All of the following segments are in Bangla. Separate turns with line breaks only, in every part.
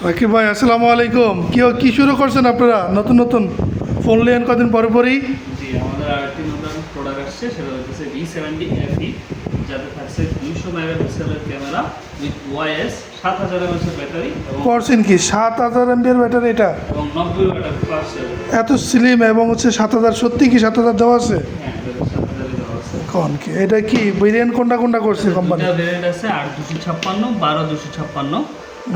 রাকিব ভাই আসসালামু আলাইকুম। কি শুরু করছেন আপনারা? নতুন নতুন ফোন নিলেন কদিন পরে পরেই।
জি, আমাদের আরেকটি নতুন প্রোডাক্ট আসছে, সেটা হচ্ছে V70 FE, যাতে থাকছে 200 মেগাপিক্সেলের ক্যামেরা উইথ ওয়াইএস, 7000 mAh এর ব্যাটারি
করছেন কি 7000 এমবিএর ব্যাটারি এটা?
এবং 90 ওয়াটের ফাস্ট চার্জার।
এত স্লিম এবং হচ্ছে 7000, সত্যি কি 7000 দেওয়া আছে?
হ্যাঁ, এটা 7000 দেওয়া আছে।
কোন কি এটা, কি ভেরিয়েন্ট কোনটা করছে কোম্পানি?
দুটো ভেরিয়েন্ট আছে, 8256, 12256।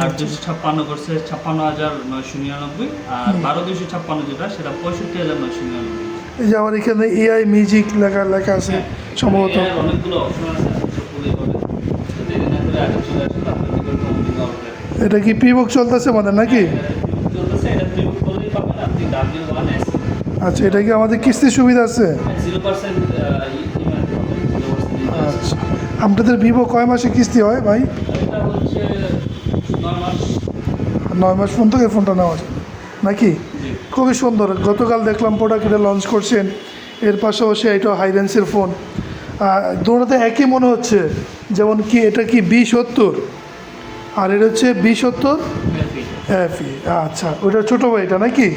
8256 করছে 56999, আর 12256 যেটা, সেটা 65999।
এই যে আমার এখানে এআই মিউজিক লেখা আছে সম্ভবত।
এর অনেকগুলো অপশন আছে, সবগুলোই হবে। তো দেরি না করে আগে চলে আসুন, আপনার নিকট অনলাইন অর্ডার।
এটা কি প্রিবুক চলতেছে আমাদের নাকি?
চলতেছে, এটা প্রিবুক করলেই পাবেন আপনি W1S।
আচ্ছা, এটা কি আমাদের কিস্তির সুবিধা আছে?
0% ইএমআই পাবেন, 0%
আচ্ছা, আপনাদের ভিভো কয় মাসে কিস্তি হয় ভাই?
এটা হচ্ছে 9 মাস।
9 মাস ফোন থেকে ফোনটা নেওয়া যায় নাকি?
জি।
খুবই সুন্দর। গতকাল দেখলাম প্রোডাক্ট এটা লঞ্চ করছেন, এর পাশাপাশি এটা হাই রেঞ্জের ফোন। দুটোতে একই মনে হচ্ছে, যেমন কি এটা কি B70 আর এটা হচ্ছে B70 FE। আচ্ছা, ওটা ছোটো ভাই এটা নাকি?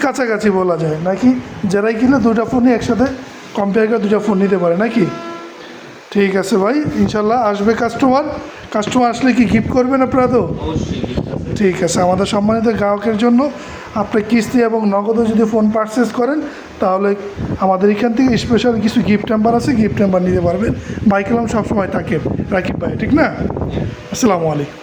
কাছাকাছি বলা যায় নাকি? যারাই কিনা দুটা ফোনই একসাথে কম্পেয়ার করে দুটা ফোন নিতে পারে নাকি? ঠিক আছে ভাই, ইনশাল্লাহ আসবে কাস্টমার আসলে কি গিফট করবেন আপনারা তো?
অবশ্যই gift আছে।
ঠিক আছে, আমাদের সম্মানিত গ্রাহকের জন্য আপনি কিস্তি এবং নগদও যদি ফোন পারচেস করেন, তাহলে আমাদের এখান থেকে স্পেশাল কিছু গিফট নাম্বার আছে, গিফট নাম্বার নিতে পারবেন। বাইক কালাম সবসময় থাকে রাকিব ভাই, ঠিক না? আসসালামু আলাইকুম।